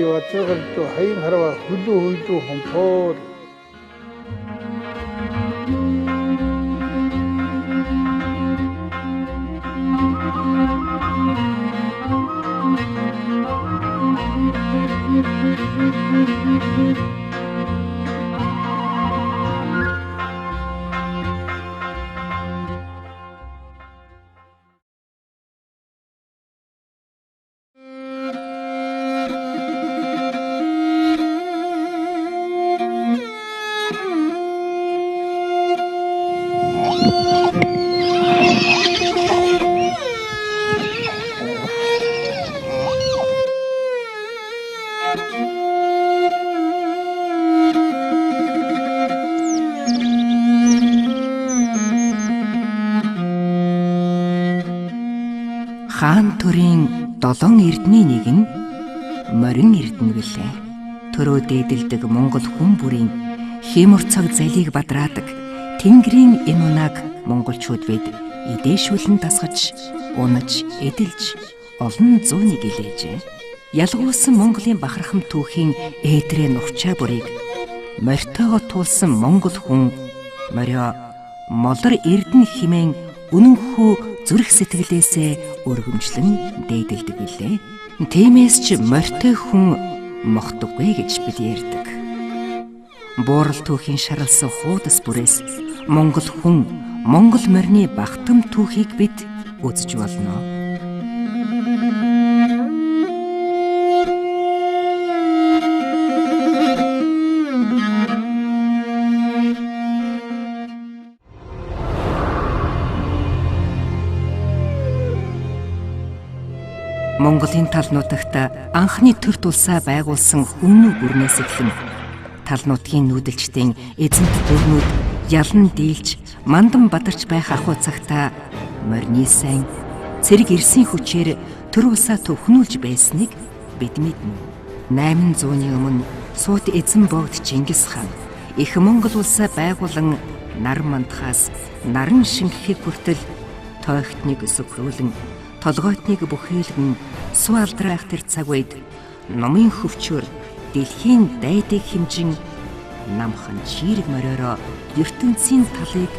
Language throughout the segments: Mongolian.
watsagaltu hain harwa hudu hudu hompor. Хаан төрийн 7 эрдний нэг нь морин эрдэнэ билээ. Төрөө дээдэлдэг Монгол хүн бүрийн хиймөр цаг залийг бадраадаг Тэнгэрийн энэ унааг монголчууд бид идээшүүлэн дасгаж, унаж, эдэлж олон зууныг илээжээ. Ялгуулсан Монголын бахархам түүхийн ээдрээ нурчаа бүрийг морьтойгоо туулсан монгол хүн морио молор эрдэнэ химэн үнэнхүү зүрх сэтгэлээсээ өргөмжлөн дээдэлдэг билээ. Тиймээс ч морьтой хүн мохдоггүй гэж бид ярьдаг. Буурал түүхийн шаралсан хуудас бүрээс монгол хүн, монгол морины багтам түүхийг бид үзэж болно. Монголын тал нутагт анхны төр тулсаа байгуулсан үнэн гүрнээс эхлэн тал нутгийн нүүдэлчдийн эзэнт гүрнүүд ялан дийлж мандан бадарч байх ахуй цагта морины сайн цэрэг эрсийн хүчээр төр улсаа төвхнүүлж байсныг бид мэднэ. 800-ны өмнө сууд эзэн богд Чингис хаан их Монгол улсаа байгуулан нар мандахаас наран шингэхийг хүртэл тоогтныг өсөвхрүүлэн толгойтныг бүхэлгэн суу алдраах тэр цаг үед номын хөвчөөр дэлхийн дайдыг хэмжин намхан чирэг мориороо ертөнцийн талыг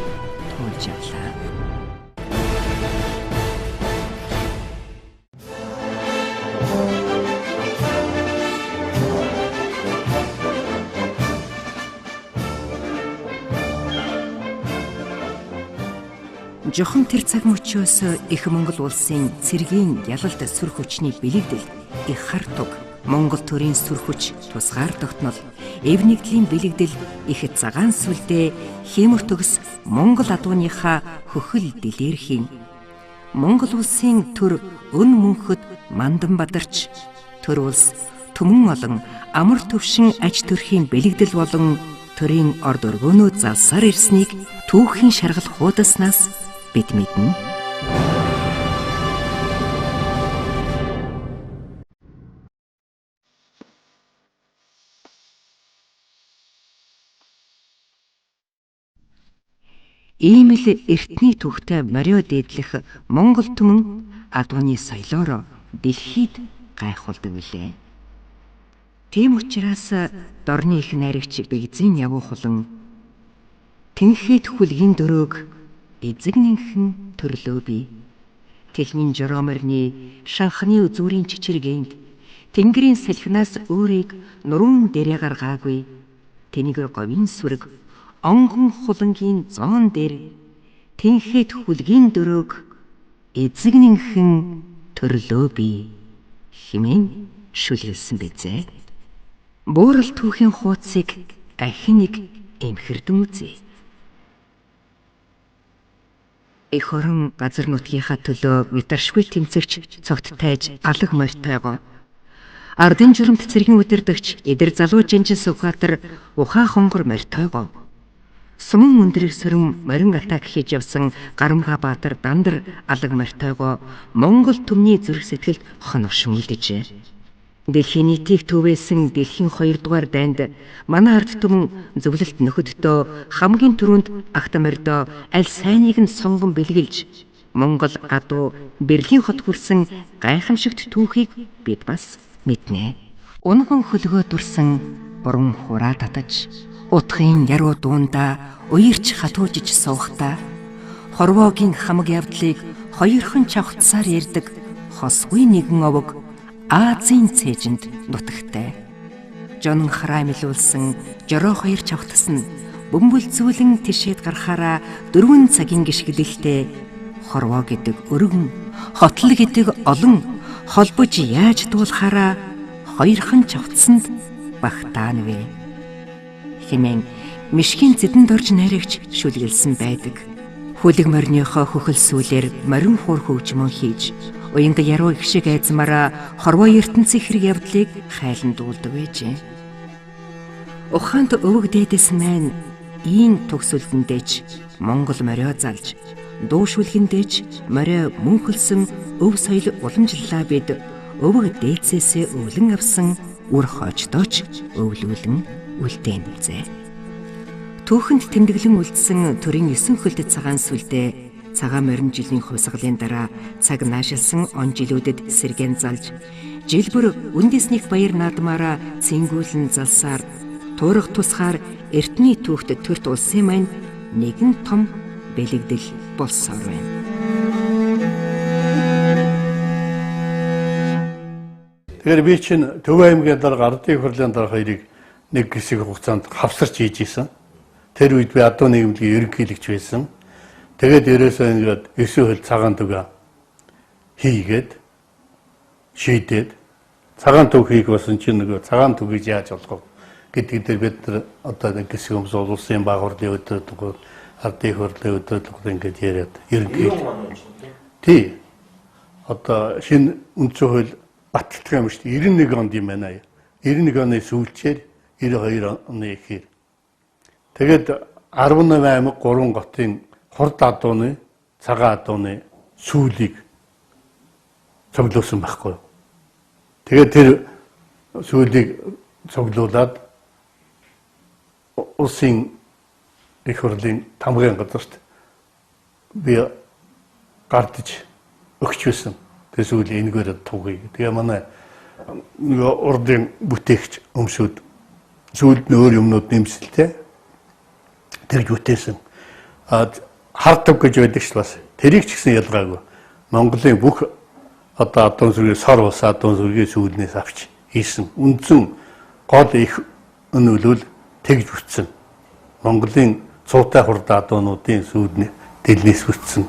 туулж авлаа. Жохон тэр цаг мөчөөс их Монгол улсын цэргийн ялалт сүр хүчний бэлэгдэл их хартуг Монгол төрийн сүр хүч тусгаар тогтнол эв нэгдлийн бэлэгдэл их цагаан сүлдээ хиймэр төгс Монгол адууныхаа хөхөл дэлээрхийн Монгол улсын төр өн мөнхөд мандан бадарч төр улс түмэн олон амар төвшин аж төрхийн бэлэгдэл болон төрийн орд өргөөнөө залсаар ирснийг түүхийн шаргал хуудаснаас бид мэднэ. Ийм л эртний түүхтэй морио дээдлэх Монгол түмэн адууны соёлоор дэлхийд гайхуулдаг билээ. Тийм учраас дорны их найрагч Бэгзийн явуухлан тэнхээд хүлгийн дөрөөг эзэгнэнхэн төрлөө би Тэхмийн жороморны шанхны үзүүрийн чичиргээнд тэнгэрийн салхинаас өөрийг нуруун дээрээ гаргаагүй тэнийг говийн сүрэг онгон хулангийн зоон дээр тэнхээд хүлгийн дөрөөг эзэгнэнхэн төрлөө би хэмээн шүлгэлсэн бизээ. Буурал түүхийн хуудсыг ахин нэг эмхэрдэн үзье. Их орон газар нутгийнхаа төлөө витаршгүй тэмцэгч цогт тайж алаг морьтойгоо ардын журамт цэргийн удирдагч эдэр залуу Жинжин Сүхбаатар ухаа хонгор морьтойгоо сумын өндрийг сөрөн морин атак хийж явсан Гарамга Баатар дандар алаг морьтойгоо Монгол түмний зүрх сэтгэлд хоношин үлдэжээ. Дэлхийн нийтийг төвөөсөн дэлхийн 2 дугаар дайнд манай ард түмэн зөвлөлт нөхөддөө хамгийн түрүүнд Ахтамордоо аль сайныг нь сунган бэлгэлж Монгол адуу Берлин хот хүрсэн гайхамшигт түүхийг бид бас мэднэ. Унган хөлгөө дүрсэн буран хураа татаж, утгын яруу дуунда уярч хатуужиж суухдаа хорвоогийн хамаг явдлыг хоёрхан чавхцсаар ярддаг хосгүй нэгэн овог Азийн цээжинд нутагтай. Жонон хараамилуулсан жороо хоёр чавхтас нь бөмбөлцүүлэн тишээд гарахаараа 4 цагийн гიშгэлэлтэй хорвоо гэдэг өргөн, хотл гэдэг олон холбож яаж дуулахаараа хоёрхан чавцсанд багтаанвэ хэмээн мишгийн зэдэнд орж найрагч шүлгэлсэн байдаг. Хүлэг морныхоо хөхөл сүүлээр морин хуур хөгжмөн хийж уянга яруу их шиг айзмаараа хорвоо ертөнцийн хэрэг явдлыг хайлан дуулдаг байжээ. Ухаанд өвөг дээдэс маань ийн төгсөлдөндөөч Монгол морио залж, дуушүлгэндээч морио мөнхөлсөн өв соёл уламжлалаа бид өвөг дээдсээсээ өвлөн авсан үр хоочдооч өвлүүлэн үлдээнэлзээ. Түүхэнд тэмдэглэн үлдсэн төрийн 9 хөлдөд цагаан сүлдээ цагаан морин жилийн хувьсгалын дараа цаг наашилсан он жилүүдэд сэргэн залж, жил бүр үндэсник баяр наадмаараа цэнгүүлэн залсаар туурах тусгаар эртний түүхт төрт улсын маань нэгэн том бэлэгдэл болсоор байна. Тэгэхээр би чинь Төв аймгийн дарга ардын хурлын дарга хоёрыг нэг хэсэг хугацаанд хавсарч хийж исэн. Тэр үед би адуу нийгэмлэгийн ерөнхийлөгч байсан. Тэгээд ерөөсөө ингээд 9 хөл цагаан түг хийгээд шийдээд цагаан түг хийх болсон чинь нөгөө цагаан түгийг яаж болгох гэдэг дээр бид нар одоо нэг хэсэг хүмүүс улсын баг хурлын өдрөд ардын хурлын өдрөд ингээд яриад ерөнхийлөг. Тий. Одоо шинэ үндсэн хууль баталдаг юм шүү дээ. 91 онд юм байна. 91 оны сүүлчээр 92 оны эхээр. Тэгээд 18 аймаг 3 готын хурд адууны, цагаан адууны сүүлийг цуглуулсан байхгүй. Тэгээд тэр сүүлийг цуглуулад улсын их хурлын тамгын газарт би гардаж өгч байсан. Тэр сүүлийн энэгээр тугыг. Тэгээ манай урдын бүтээгч өмсөд сүүлд нь өөр юмнууд нэмсэлтэй тэрж бүтээсэн. Хартав гэж байдаг ч бас тэрийг ч гэсэн ялгаагүй. Монголын бүх одоо адуун сүргийн сор ус адуун сүргийн сүүлнээс авч хийсэн. Үндсэн гол их өнөөлөл тэгж бүтсэн. Монголын цуутай хурд адуунуудын сүүлний дэлнээс бүтсэн.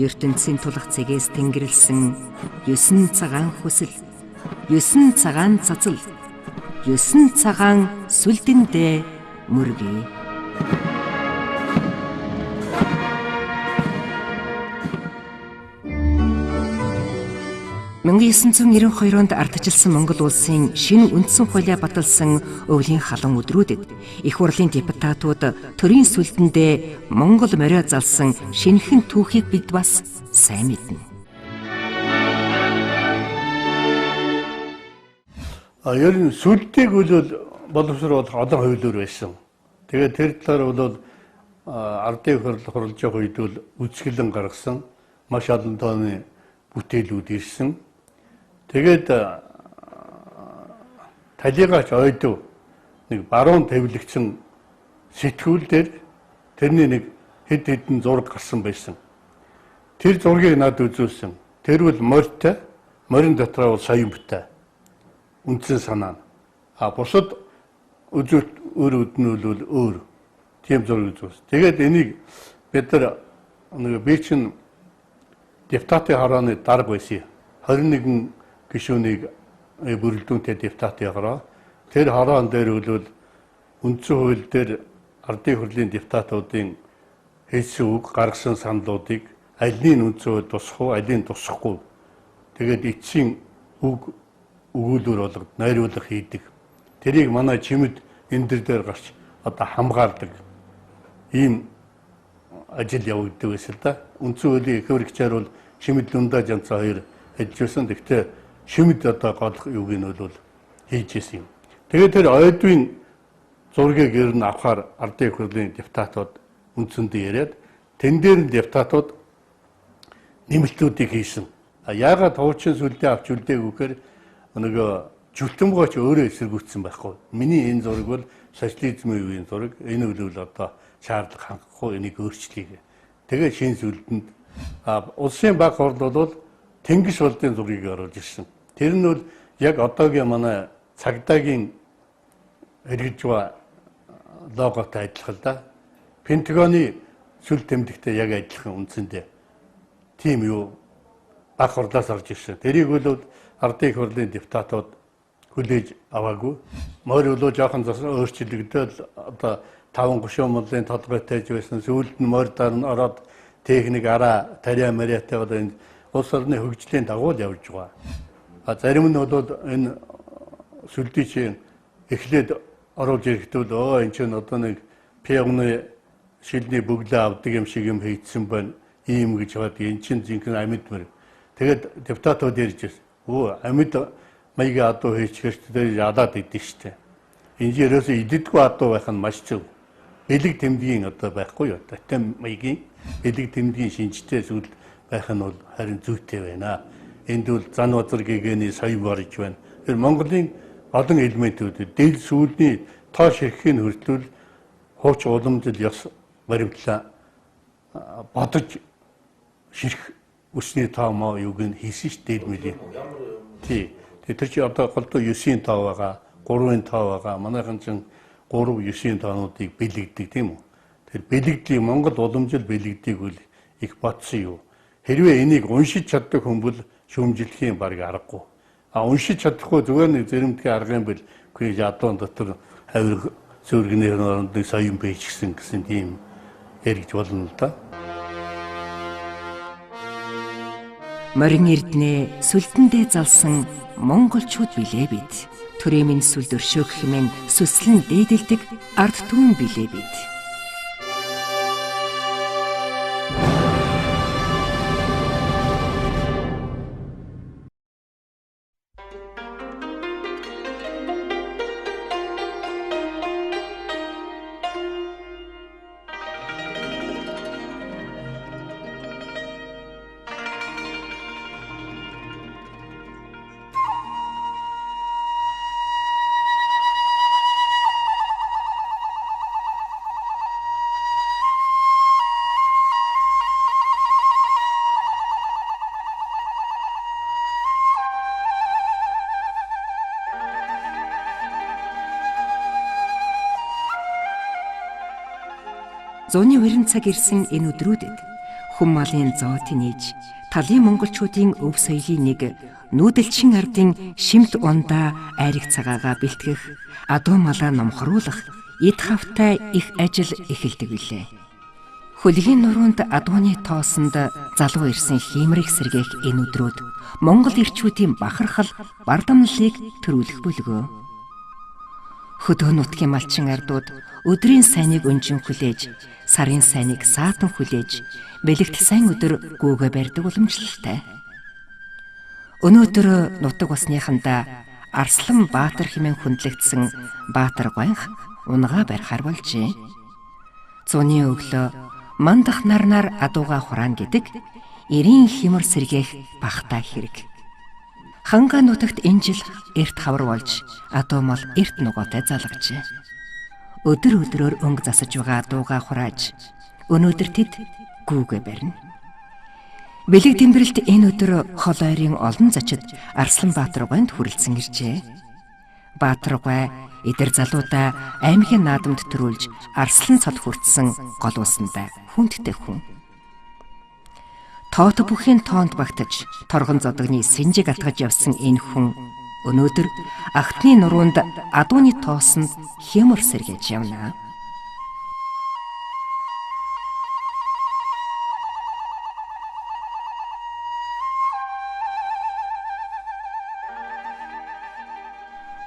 ертөнцийн тулах цэгээс тэнгэрлсэн 9 цагаан хүсэл, 9 цагаан цацал, 9 цагаан сүлдэндээ мөргөө. 1992 онд ардчилсан Монгол улсын шинэ үндсэн хуулиа баталсан өвлийн халуун өдрүүдэд их хурлын депутатууд төрийн сүлдэндээ Монгол морио залсан шинэхэн түүхийг бид бас сайн мэднэ. Ер нь сүлдийг боловсруулах олон хуулиур байсан. Тэгээд тэр талаар бол ардын хурлж байгаа үед бол үзэсгэлэн гаргасан маш олон тооны бүтээлүүд ирсэн. Тэгээд талигаач ойдов нэг баруун тавилэгцэн сэтгүүл дээр тэрний нэг хэд хэдэн зураг гарсан байсан. Тэр зургийг над үзүүлсэн. Тэр бол морьтой, морин дотроо бол соён бүтэй. Үндсэн санаа. Бусад үзүүлэлт өөр үднүүл бол өөр. Тийм зураг үзүүлсэн. Тэгээд энийг бид нар нэг би чинь депутатын харааны дарга байсан. 21 гишүүнийг бүрэлдэхүүнтэй депутатын хараа. Тэр хараан дээр бол үндсэн хууль дээр ардын хурлын депутатуудын хэлсэн үг, гаргасан саналуудыг алины үндсэн хууль тусах уу, алины тусахгүй. Тэгээд эцсийн үг өгүүлбэр болгоод найруулга хийдэг. Тэрийг манай чимэд энэ дээр гарч одоо хамгаалдаг. Ийм ажил явагддаг байсан л да. Үндсэн хуулийн их хөрөгчээр бол чимэд Лунда Жанцаа хоёр ажилласан. Гэхдээ чимэд одоо гол юуг нь бол хийж ирсэн юм. Тэгээд тэр ойдын зургийг ер нь авахар ардын хурлын депутатууд үндсэндээ яриад тэн дээр нь депутатууд нэмэлтүүдийг хийсэн. Яагаад хуучин сүлдээ авч үлдээгүйгээр нөгөө жүлтэмгөөч өөрөө эсэргүүцсэн байхгүй. Миний энэ зураг бол социализмын үеийн зураг. Энэ үл одоо шаардлага хангахгүй энийг өөрчлөе. Тэгээ шинэ сүлдэнд улсын баг хорд бол Тэнгис болдын зургийг оруулж ирсэн. Тэр нь бол яг одоогийн манай цагдаагийн хэрэгжва логотой адилхан да. Пентагоны сүл тэмдэгтэй яг адилхан үндсэндээ. Тийм юу баг хурлаас орж ирсэн. Тэрийг бол ардын их хурлын депутатууд хүлээж аваагүй. Морь болоо жоохон өөрчлөгдөөл одоо 5-30 мөрлийн толгойтой байсан. Сүүлд нь морь дар нь ороод техник араа тариа мариатай одоо энэ улс орны хөгжлийн дагуу л явж байгаа. Зарим нь бол энэ сүлдий чинь эхлээд оруулж ирэхдээ энэ чинь одоо нэг пианоны шилний бөглөө авдаг юм шиг юм хийцсэн байна. Ийм гэж бод энэ чинь зинхэнэ амьд мөр. Тэгээд депутатууд ярьж байсан. Амьд маягийн адуу хийчихэрчтэй ядаад идэв штэ. Энэ ерөөсөө идэггүй адуу байх нь маш зөв. Бэлэг тэмдгийн одоо байхгүй юу? Татам маягийн бэлэг тэмдгийн шинжтэй зүйл байх нь бол харин зүйтэй байна. Энд бол зан базар гэгэний соёл барж байна. Тэр Монголын олон элементүүд дээл сүүлний тоош ирэхийг хүртэл хууч уламжлал ёс баримтлаа бодож ширх өсний тоо маа юуг нь хийсэн ш дээл мөлийн. Тий. Тэр чи одоо голдоо 9-ийн тоо байгаа, 3-ын тоо байгаа. Манайхан чинь 3-9-ийн тоонуудыг бэлэгдэг тийм үү? Тэр бэлэгдлийг Монгол уламжлал бэлэгдийг үл их бодсон юу? Хэрвээ энийг уншиж чаддаг хүн бол шүүмжлэхийн баг аргагүй. Уншиж чадахгүй зүгээр нэг зэрэмтгий арга юм бол үгүй ядуун дотор хавир зөөргний оронд соён бийчсэн гэсэн тийм яригч болно л да. Морин эрдэнэ сүлдэндээ залсан монголчууд билээ бид. Төрийн минь сүлд өршөөх хэмээн сүслэн дээдэлдэг ард түмэн билээ бид. Зуны өрн цаг ирсэн энэ өдрүүдэд хүм малын зоо тэнийж талын монголчуудын өв соёлын нэг нүүдэлчин ардын шимт ундаа айраг цагаагаа бэлтгэх адуу малаа номхруулах эд хавтай их ажил эхэлдэг билээ. Хөлгийн нуруунд адууны тоосонд залуу ирсэн хиймрэг сэргээх энэ өдрүүд монгол ирчүүдийн бахархал бардамналыг төрүүлэх бүлгөө. Хөдөө нутгийн малчин ардууд өдрийн сайныг өнжин хүлээж, сарын сайныг саатан хүлээж, бэлэгт сайн өдөр гүүгээ барьдаг уламжлалтай. Өнөөдөр нутаг усныхандаа Арслан Баатар хэмээн хүндлэгдсэн Баатар гуйнх унгаа барихаар болжээ. Зуны өглөө мандах нарнаар адууга хураан гэдэг эрийн химэр сэргээх бахтай хэрэг. Ханга нутагт энэ жил эрт хавар болж адуу мал эрт нугаатай залгажээ. Өдөр өдрөөр өнгө засаж байгаа адууга хурааж өнөөдөр тэд гүүгээ барина. Бэлэг тэмбэрэлт энэ өдөр хол ойрын олон зочид Арслан Баатар гуйнд хүрэлцэн иржээ. Баатар гуй эдэр залуудаа аймгийн наадамд төрүүлж Арслан цол хүртсэн гол усандаа хүндтэй хүн. Тоот бүхийн тоонд багтаж торгон зодогны сэнжиг атгаж явсан энэ хүн өнөөдөр ахтны нуруунд адууны тоосонд хямар сэргээж явна.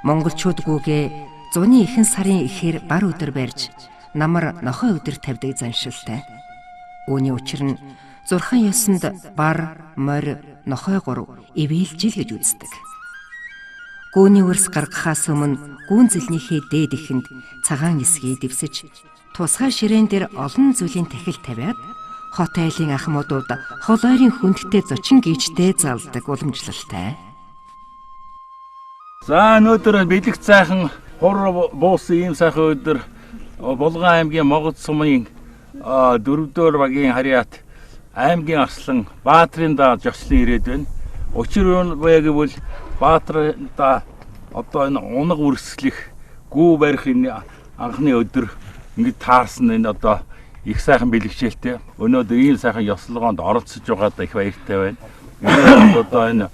Монголчууд гүгээ зуны ихэнх сарын ихээр бар өдөр барьж намар нохой өдөр тавьдаг заншилтай. Үүний учир нь 6-9-нд бар, морь, нохой гур ивэлжил гэж үздэг. Гүүний өрс гаргахаас өмнө гүүн зэлнийхээ дээд ихэнд цагаан эсгийг дэвсэж, тусгай ширээн дээр олон зүйлийн тахил тавиад хот айлын ахмуудууд хол ойрын хүндтэй зочин гişтэй залдаг уламжлалтай. За өнөөдөр бэлэг цайхан хур буусан ийм сайхан өдөр Булган аймгийн Могод сумын 4-р багийн харьяат аймгийн арслан Баатрин даа жогчлон ирээд байна. Учир нь гэвэл Баатрин даа одоо энэ унаг үрсэлэх гүү барих энэ анхны өдөр ингэж таарсан энэ одоо их сайхан бэлэгшээлтэй. Өнөөдөр ийм сайхан ёслогоонд оролцож байгаадаа их баяртай байна. Одоо энэ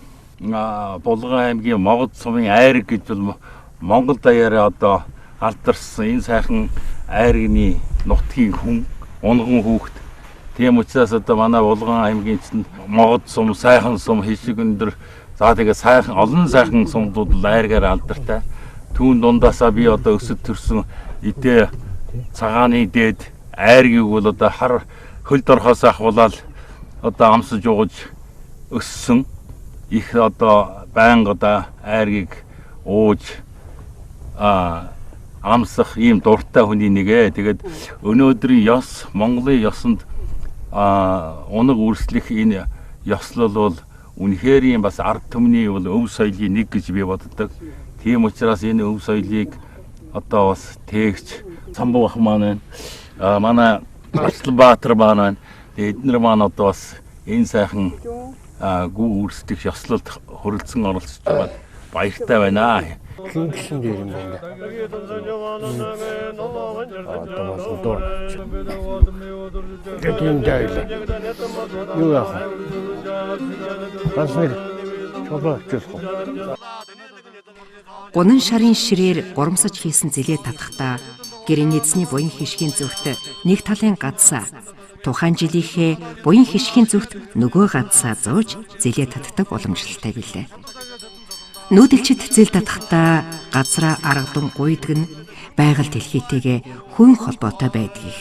Булган аймгийн Могод сумын айраг гэж бол Монгол даяараа одоо алдарсан энэ сайхан айргны нутгийн хүн унган хүүхэд. Тийм учраас одоо манай Булган аймгийн чинь Могод сум, сайхан сум, хишиг өндөр за тэгээ сайхан олон сайхан сумдууд айргаар алдартай. Түүн дундаасаа би одоо өсөд төрсөн эдээ цагааны дээд айргийг бол одоо хар хөлд орхоос ахвалал одоо амсаж угаж өссөн их одоо байнга одоо айргийг ууж амсах ийм дуртай хүний нэгэ. Тэгээд өнөөдрийн ёс Монголын ёсонд унаг үрслэх энэ ёслол бол үнэхээр юм бас ард түмний бол өв соёлын нэг гэж би боддог. Тийм учраас энэ өв соёлыг одоо бас тээгч Самбуу ах маань манай Асланбаатар маань эднэр маань одоо бас энэ сайхан гүү үрслэх ёслолд хөрөлдсөн оролцож байгаа баяртай байна. Кингсэн дээр юм байна. Одоо доор. Гэтэм дайл. Юу яах вэ? Басны чулуу чөлхөө. Гунан шарын ширээр горомсож хийсэн зэлээ татахдаа гэрээний эзний буян хишгийн зүгт нэг талын гадсаа тухайн жилийнхээ буян хишгийн зүгт нөгөө гадсаа зууж зэлээ татдаг уламжлалтай билээ. Нүүдэлчид зэл татахдаа газраа аргадан гуйдаг нь байгаль дэлхийтэйгээ хүн холбоотой байдгийг.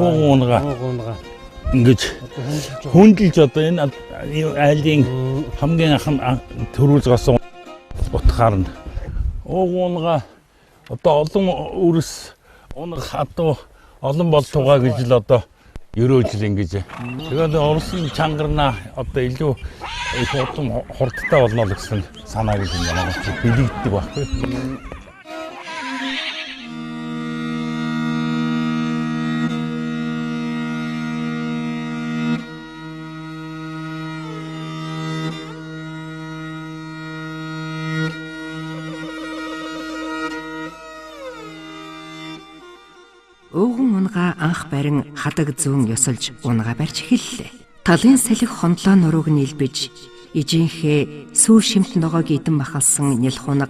Уунга ингэж хүндэлж одоо энэ айлын хамгийн анхан төрүүлж гасан утгаар нь уунга одоо олон үрс унах хатуу олон болтугай гэж л одоо ерөөжл ингэж. Тэгээд Орсын чангарна одоо илүү их удам хурдтай болно л гэсэн санаа гэж байна. Бэлэгддэг байхгүй. Өвгөн унгаа анх барин хадаг зүүн ёсолж унгаа барьж эхэллээ. Талын салхи хондлоо нурууг нийлбэж ижинхээ сүү шимт ногоог идэн махалсан нялх унаг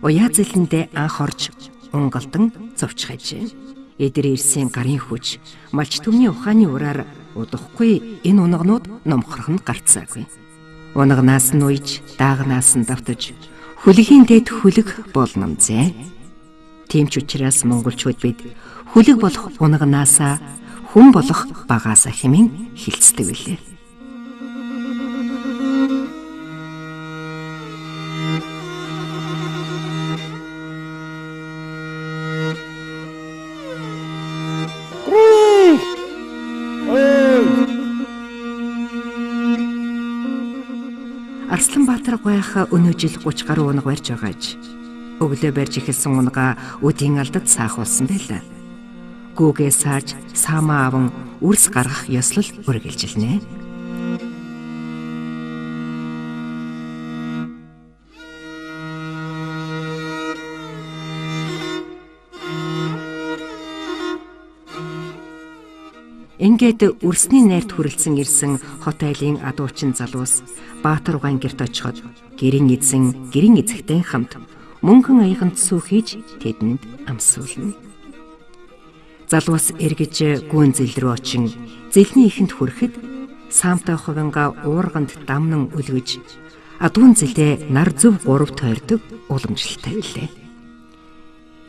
уяа зэлэндээ анх орж унгалдан зовч хажээ. Эдэр ирсэн гарын хүч малч төмний ухааны ураар удахгүй энэ унагнууд номхорхон гарцаагүй. Унагнаас нь уйж даагнаас нь давтаж хөлөгийн дэд хөлөг болномзээ. Тийм ч учраас монголчууд бид хөлөг болох унагнаасаа хүн болох багаасаа хэмээн хэлцдэг билээ. Асланбаатар гойх өнөө жил 30 гаруй унаг барьж байгааж өглөө барьж эхэлсэн унгаа өдийн алдад саахуулсан байлаа. Гүүгээ сааж саамаа аван үрс гаргах ёслол үргэлжилнэ. Ингээд үрсний найрт хүрэлцэн ирсэн хот айлын адуучин залуус Баатар угаан гэрт очиход гэрийн эзэн гэрийн эзэгтэй хамт мөнгөн аяганд сүүхийж тэдэнд амсуулна. Залуус эргэж гүн зэл рүү очин зэлний ихэнд хүрэхэд саамтай хувинга уурганд дамнан өлгөж адуун зэлдээ нар зөв 3 тойрдог уламжлалтай билээ.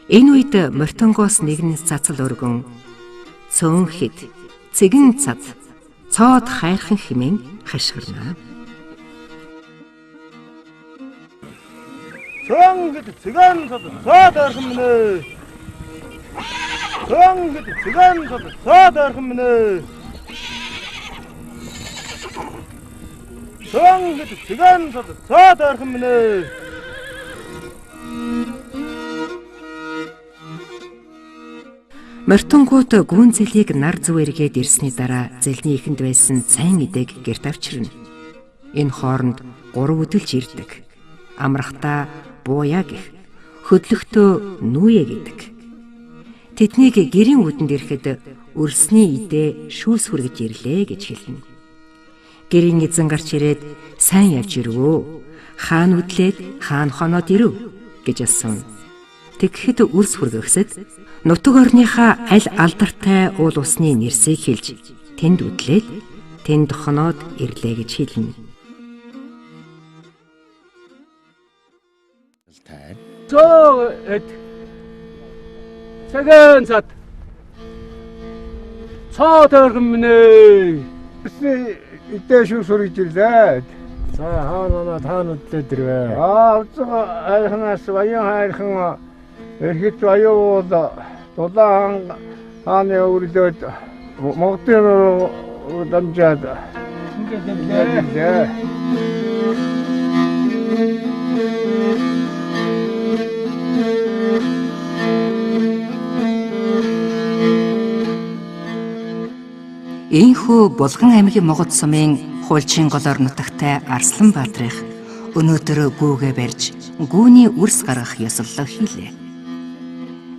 Энэ үед мортонгоос нэгэн цацал өргөн цөөнхэд цэгэн цад цоод хайрхан хэмээн хашгирна. Цөөнхэд цэгэн цад цоод ойрхон минь. Цөөнхэд цэгэн цад цоод ойрхон минь. Цөөнхэд цэгэн цад цоод ойрхон минь. Мортонгууд гүн зэлийг нар зүв эргээд ирсний дараа зэлний ихэнд байсан цайн идэг гэрт авчирна. Энэ хооронд 3 үдэлж ирдэг. Амрахтаа бууя гэх, хөдлөختөө нүүе гэдэг. Тэднийг гэрийн үүдэнд ирэхэд өрсний идэ шүүс хүргэж ирлээ гэж хэлнэ. Гэрийн эзэн гарч ирээд сайн явж ирвөө. Хаан үдлээд хаан хоноод ирв гэж асуув. Тэгэхэд үрс хүргэхсэд нутаг орныхаа аль алдартай уул усны нэрсийг хэлж тэнд үдлээд тэнд хоноод ирлээ гэж хэлнэ. Цөөд цэгэн цад цоод ойрхон минь. Идэ шүүс хүргэж ирлээ. За хаана таанудлаа дэрвэ. Уцаа айхнаас баян хайрхан эрхэт баяуул дулаан хааны өрлөөд Монголын дамжаад ингээд Ийхүү Булган аймгийн Могод сумын Хуульчин голоор нутагтай Арсланбаатарх өнөөдөр гүүгээ барьж гүүний үрс гаргах ёслолоо хийлээ.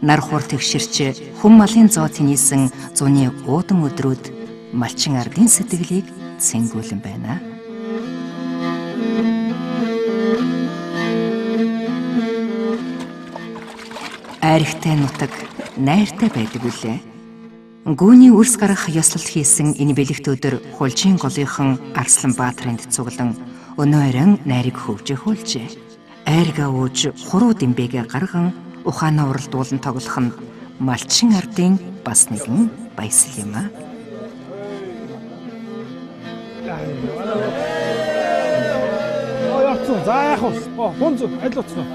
Нар хур тэгшэрч хүм малын зоо тэнийсэн зуны уудан өдрүүд малчин ардын сэтгэлийг цэнгүүлэн байна. Айрхтай нутаг найртай байдаг үлээ. Гүүний үрс гаргах ёслол хийсэн энэ бэлэгт өдөр Хуульчин голынхан Арсланбаатарынд цуглан өнөөрөн найрыг хөвжих хуулжээ. Айргаа ууж хуруу дэмбэгээ гарган ухаанаа уралдуулан тоглох нь малчин ардын бас нэгэн баясгал юм аа. явцсан. За яах вэ? Хунз аль утсан?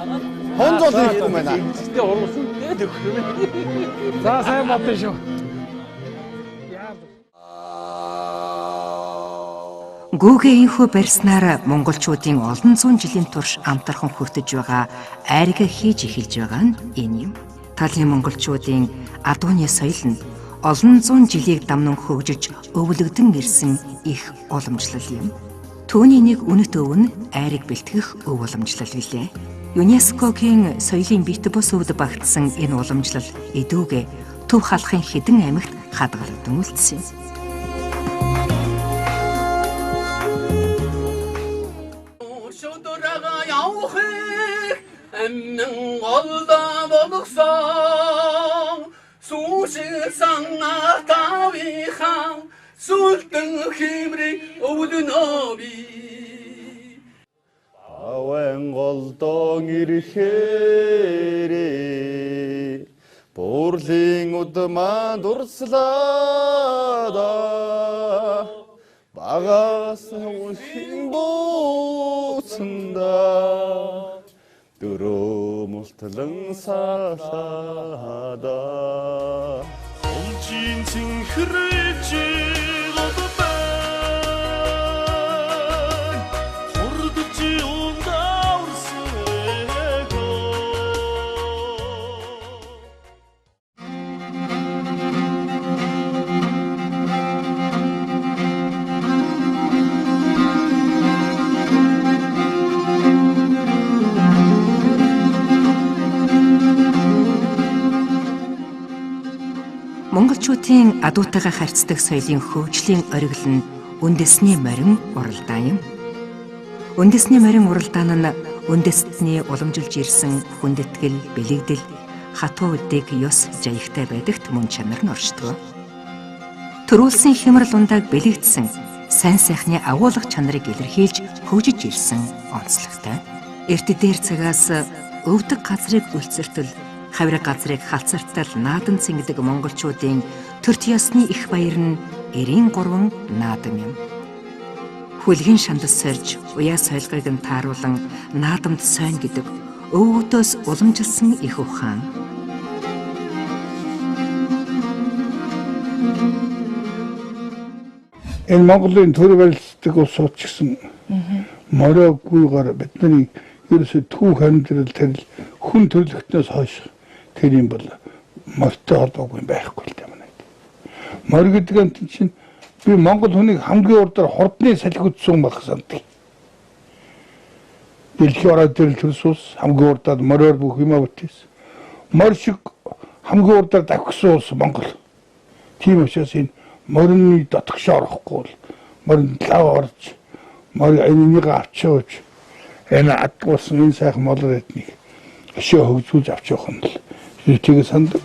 Хунз бол их юм байна. Тэ уралсан дээ өгөх юм. За сайн бодсон шүү. Гүүгээ инхүү барьснаар монголчуудын олон зуун жилийн турш амтархан хүртэж байгаа айрга хийж эхэлж байгаа нь энэ юм. Талын монголчуудын адууны соёл нь олон зуун жилийг дамнан хөгжиж өвлөгдөн ирсэн их уламжлал юм. Түүний нэг үнэт өв нь айрыг бэлтгэх өв уламжлал билээ. ЮНЕСКОгийн соёлын бит бус өвд багтсан энэ уламжлал эдүүгээ Төв халахын хэдэн аймагт хадгалагдсан үлдсэн. Эмнэн голда болгосон сүүшиг санаа тавихан сүлтэн химрийг өвдөнөө би Авэн голдон ирэхээрээ Буурлын удмаа дурслаа Багаас хин бууцанда Дөрөө мултлан саалаада Олжин цэнхрэж голбай Хурдж ундаурсэго Монголчуудын адуутайгаа харьцдаг соёлын хөгжлийн оргил нь үндэсний морин уралдаан юм. Үндэсний морин уралдаан нь үндэстний уламжилж ирсэн хүндэтгэл, бэлэгдэл, хатуу үдэг, ёс жаягтай байдагт мөн чанар нь оршдог. Төрүүлсэн хямрал ундааг бэлэгдсэн сайн сайхны агуулга чанарыг илэрхийлж хөгжиж ирсэн онцлогтой. Эрт дээр цагаас өвдөг газрыг үлцэртэл, хавираг газрыг халцартал наадан цэнгэдэг монголчуудын төрт ёсны их баяр нь 93 наадам юм. Хүлгийн шандас сорж, уяа сойлгыг нь тааруулан наадамд сойн гэдэг өвгөөдөөс уламжилсан их ухаан. Энэ Монголын төр барилддаг улсууд ч гэсэн моройгүйгээр бидний ерөөсөө түүх амьдрал тэрл хүн төрлөختнөөс хойш тэр юм бол морьтой холбоогүй байхгүй л юм байна. Морь гэдэг нь чинь би Монгол хүнийг хамгийн урдаар хордны салхи үтсэн байх сандаг. Дэлхийн ороод тэр төрсөс хамгийн урдаар морьор бүх юм авчихсан. Морь шиг хамгийн урдаар давхсан улс Монгол. Тийм учраас энэ морины дотгошоо орохгүй бол морин лав орж морь энийг авчиж энэ атгуулсан энэ сайхан молор эднийг өшөө хөгжүүлж авч явах нь л тийг сандаг.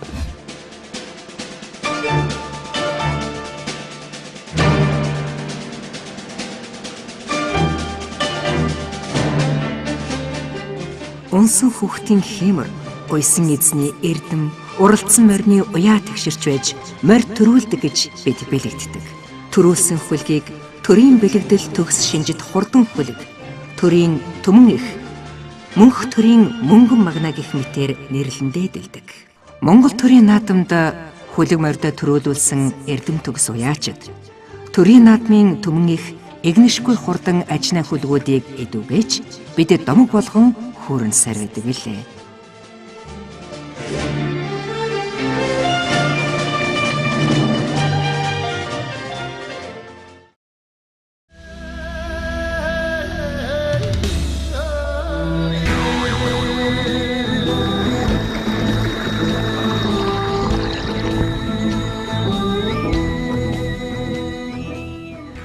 Унсан хүүхдийн хиймэр, уйсан эзний эрдэм, уралдсан морины уяа тэгширч байж морь төрүүлдэг гэж бид бэлэгддэг. Төрүүлсэн хүлгийг төрийн бэлэгдэл төгс шинжит хурдан хүлэг, төрийн төмөн их, мөнх төрийн мөнгөн магна гэх мэтээр нэрлэндээ дэлдэг. Монгол төрийн наадамд хүлэг морьдоо төрүүлүүлсэн эрдэм төгс уяачид төрийн наадмын төмөн их игнэшгүй хурдан ажнаа хүлгүүдийг эдүгээж бидэд домог болгон хүүрэн сарвидаг билээ.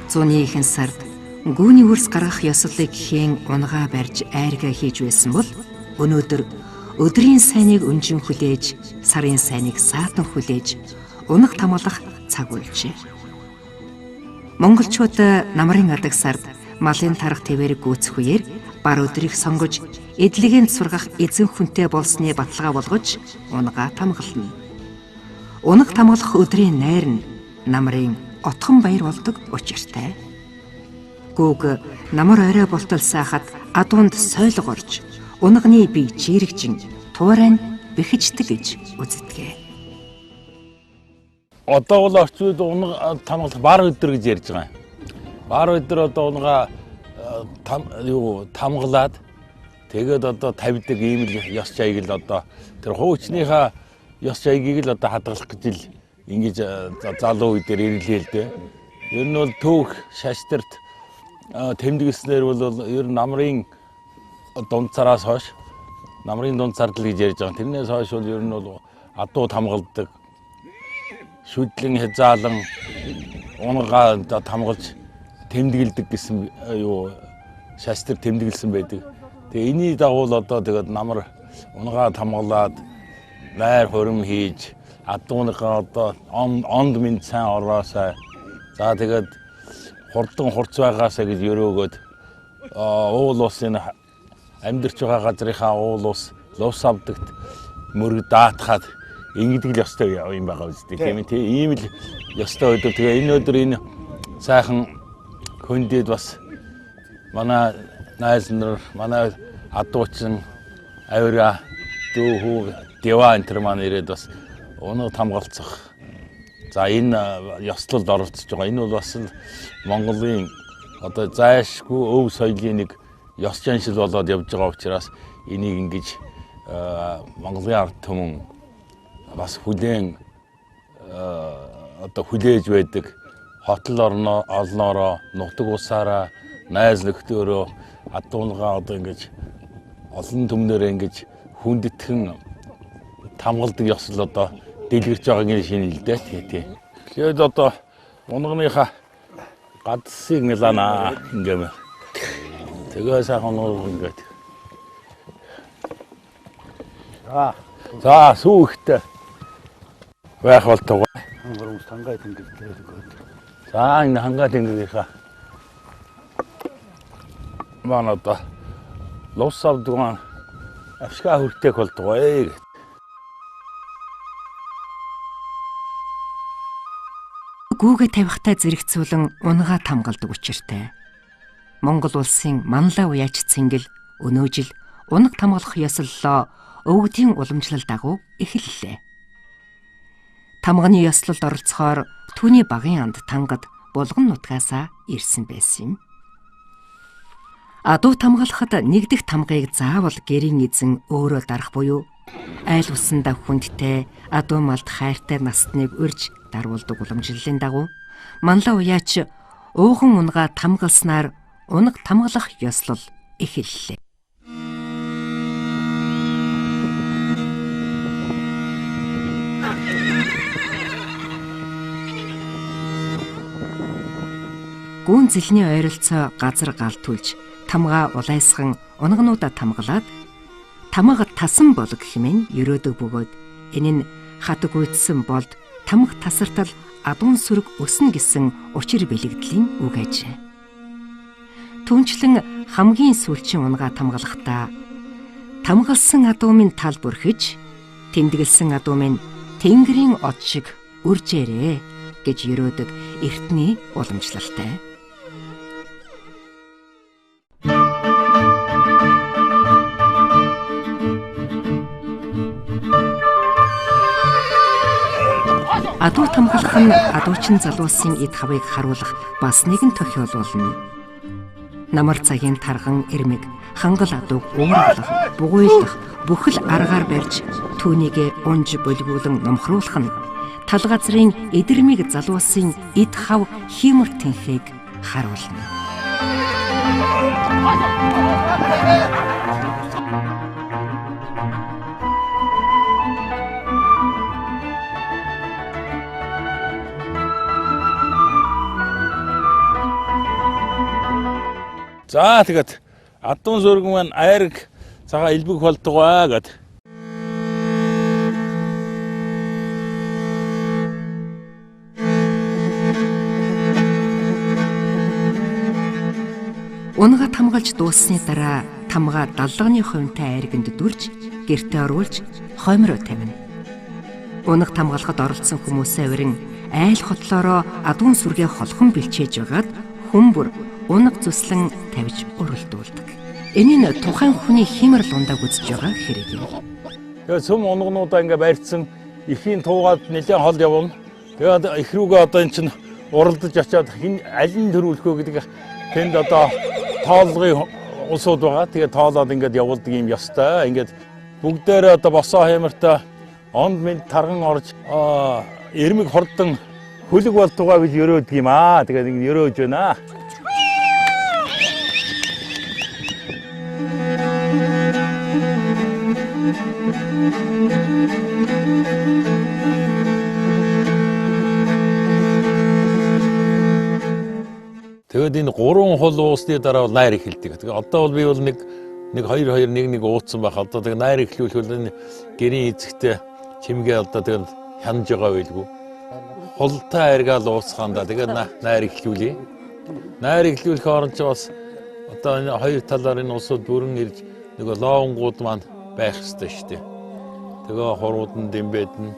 Зуны ихэнх сард гүүний үрс гаргах ёслолыг хийн унгаа барьж айргаа хийж байсан бол өнөөдөр өдрийн сайныг өнжин хүлээж, сарын сайныг саатан хүлээж, унах тамгалах цаг үлжээ. Монголчууд намрын адаг сард малын тарах твэрэг гүйцэх үеэр бар өдрийг сонгож, эдлэгэнд сургах эзэн хүнтэй болсны баталгаа болгож унгаа тамгална. Унах тамгалах өдрийн найр нь намрын отхон баяр болдог учиртай. Гүүг намар орой болтол сайхад адуунд сойлго орж, унганы бие чирэгжин туурайн бэхждэг гэж үздэг. Одоо бол орчин үед унаг тамгалах бар өдөр гэж ярьж байгаа. Бар өдөр одоо унгаа тамгалаад тэгээд одоо тавьдаг ийм л ёс жайг л одоо тэр хуучныхаа ёс жайгийг л одоо хадгалах гэж л ингэж залуу үе дээр ирлээ л дээ. Ер нь бол түүх шаштрт тэмдэглэснээр бол ер нь намрын дунцараас хойш намрын дунцардл гэж ярьж байгаа. Тэрнээс хойш бол ер нь бол адуу тамгалдаг, шүдлэн хязаалан унгаа тамгалж тэмдэглэдэг гэсэн юу шаштрт тэмдэглэсэн байдаг. Тэгээ энэний дагуу л одоо тэгээд намар унгаа тамгалаад найр хурим хийж адууныхаа одоо онд минь сайн ороосаа за тэгээд хурдан хурц байгаасаа гэж өрөөгөөд уул усын амьдарч байгаа газрынхаа уул ус лус авдагт мөрөг даатахад ингэдэг л ёстой юм байгаа үстэй тийм ээ. Ийм л ёстой өдөр. Тэгээ энэ өдөр энэ сайхан хөндөд бас манай найз нар манай адуучин авира дүү хүү дэва энтер маань ирээд бас унаг тамгалцах. За энэ ёслолд оролцож байгаа. Энэ бол бас Монголын одоо зайшгүй өв соёлын нэг ёс жаншил болоод явж байгаа учраас энийг ингэж Монголын ард түмэн бас хүлээн одоо хүлээж байдаг. Хотол олноороо нутаг усаараа найз нөхдөөрөө адуунгаа одоо ингэж олон түмнээр ингэж хүндэтгэн тамгалдаг ёслол одоо дэлгэрч байгааг шинэ л дээ. Тэгээд одоо унгааныхаа гадсыг нэлана ингээм. Тэгээ сайхан унгаг ингээд. За сүүхтэй байх болтугай. хангай тэнгэртэй. За энэ хангай тэнгэрийнхаа манай одоо лус авдгаа ашгаа хүртэх болтугай. Гүүгээ тавихтай зэрэгцүүлэн унгаа тамгалдаг учиртай. Монгол улсын манлай уяач цэнгэл өнөө жил унаг тамгалах ёслолоо өвгдийн уламжлал дагуу эхэллээ. Тамганы ёслолд оролцохоор түүний багын анд тангад булган нутгаасаа ирсэн байсан юм. Адуу тамгалахад нэгдэх тамгыг заавал гэрийн эзэн өөрөө дарах буюу айл усандаа хүндтэй адуу малд хайртай настныг урьж даруулдаг уламжлалын дагуу манлай уяач уухан унгаа тамгалснаар унаг тамгалах ёслол эхэллээ. Гүн зэлний ойролцоо газар галтуулж тамгаа улайсхан унгнуудаа тамгалаад тамга тасан болог хэмээн ерөөдөг бөгөөд энэ нь хатаг үйдсэн болд тамга тасартал адуун сүрэг өснө гэсэн учир бэлэгдлийн үг ажээ. Түүнчлэн хамгийн сүүлчийн унгаа тамгалахдаа тамгалсан адуу минь тал бүрхэж тэмдэглэсэн адуу минь тэнгэрийн од шиг үржээрээ гэж ерөөдөг эртний уламжлалтай. Адуу тамгалах нь адуучин залуусын эд хавыг харуулах бас нэгэн тохиолдол. Намар цагийн тарган эрмэг хангал адууг уурлах, бугуйлах бүхэл аргаар барьж түүнийгэ унж бөлгүүлэн номхруулах нь тал газрын эдэрмиг залуусын эд хав хиймэр тэнхийг харуулна. За тэгээд адуун сүргэн маань айраг цагаа илбэг болтугай гэд. Унгаа тамгалж дууссаны дараа тамгаа даллагын хувинтай айрганд дүрж гэртээ оруулж хоймроо тавина. Унаг тамгалахад оролцсон хүмүүсээ өрн айл хотлороо адуун сүргээ холхон бэлчээж байгаад хүмүүр унаг зүслэн тавьж өрөлдүүлдэг. Энэ нь тухайн хүний химэр лундаг үзэж байгаа хэрэг юм. Тэгээд сүм унгнуудаа ингээ барьцсан эхийн туугаад нэлээд хол явна. Тэгээд их рүүгээ одоо эн чинь уралдаж очиад хин аль нь төрүүлэхөө гэдэг тэнд одоо тоолгын усууд байгаа. Тэгээд тоолоод ингээд явуулдаг юм ёстой. Ингээд бүгдээрээ одоо босоо хэмэртэй онд мэд тарган орж эрмэг хордон хөлөг болтугай гэж өрөөдөг юм аа. Тэгээд ингэ өрөөж байна. Тэгээд энэ 3 хол уусны дараа найр эхэлдэг. Тэгээд одоо бол би бол нэг 2-2-1-1 ууцсан байх. Одоо тэгээд найр эхлүүлэхэл энэ гэрийн эзэгтэй чимгээ одоо тэгээд хянаж байгаа байлгүй. Холтой аргаал уусхаанда тэгээд найр эхлүүлээ. Найр эхлүүлэх оронд ч бас одоо энэ хоёр талаар энэ усууд бүрэн ирж нэг лоонгууд маань байх ёстой шүү дээ. Тэгээ хорууд нь дэмбэдэн.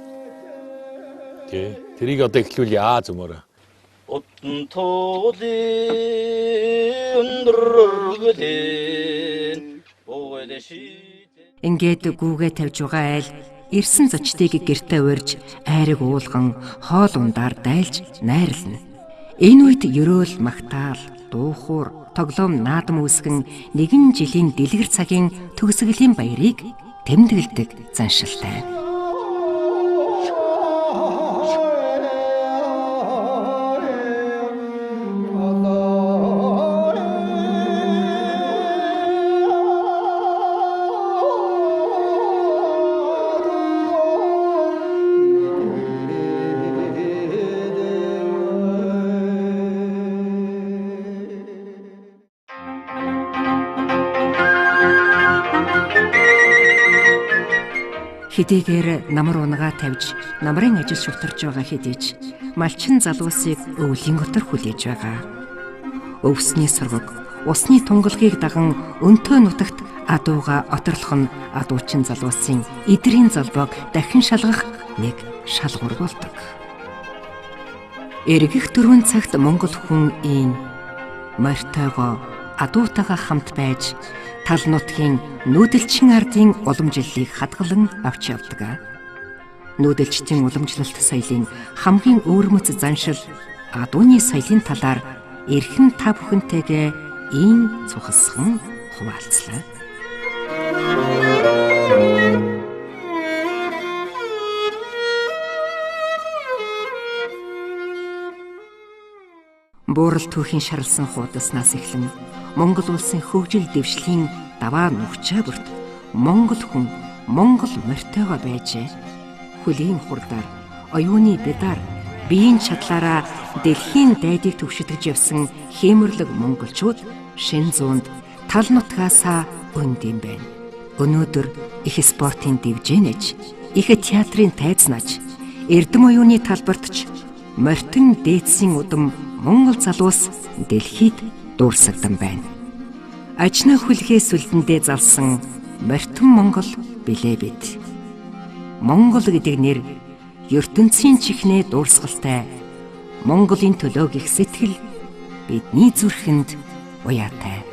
Тэрийг одоо эхлүүлээ зөмөрөө. Отон тоолын өндрөгдөн бууэлэши. Ингээд гүүгээ тавьж байгаа айл ирсэн зочдыг гэртээ урьж айраг уулган хоол ундаар дайлж найрлна. Энэ үед ерөөл магтаал, дуухуур, тоглоом наадам үүсгэн нэгэн жилийн дэлгэр цагийн төгсгөлийн баярыг тэмдэглэдэг заншилтай. Хэдийгээр намар унгаа тавьж намрын ажил шүтэрж байгаа хэдий ч малчин залуусыг өвлийн готор хүлээж байгаа. Өвсний сургаг, усны тунгалгийг даган өнтөө нутагт адууга оторлох нь адуучин залуусын эдрийн залбоог дахин шалгах нэг шалгуур болдог. Эргэх дөрвөн цагт Монгол хүн ийм морьтойгоо адуутайгаа хамт байж тал нутгийн нүүдэлчин ардын уламжлалыг хадгалан авч явдаг. Нүүдэлчдийн уламжлалт соёлын хамгийн өвөрмөц заншил адууны соёлын талаар эрхэн та бүхэнтэйгээ ийм цухалсхан хуваалцлаа. Буурал түүхийн шарлсан хуудаснаас эхлэн Монгол улсын хөгжил дэвшлийн даваа нүгчээ бүрт Монгол хүн Монгол морьтойгоо байжээ. Хөлийн хурдаар, оюуны бедаар, биеийн чадлаараа дэлхийн дайдыг төвшөдөж явсан хэмэрлэг монголчууд шин зуунд тал нутгаасаа өнд юм байна. Өнөөдөр их спортын дивжэнэж, их театрын тайзнаж, эрдэм оюуны талбарт ч морьтон дээдсийн удам Монгол залуус дэлхийд дуурсагдан байна. Ажны хүлгээс үлдэндээ залсан морьтон Монгол билээ бид. Монгол гэдэг нэр ертөнцийн чихнээ дуурсгалтай. Монголын төлөө гих сэтгэл бидний зүрхэнд уяатай.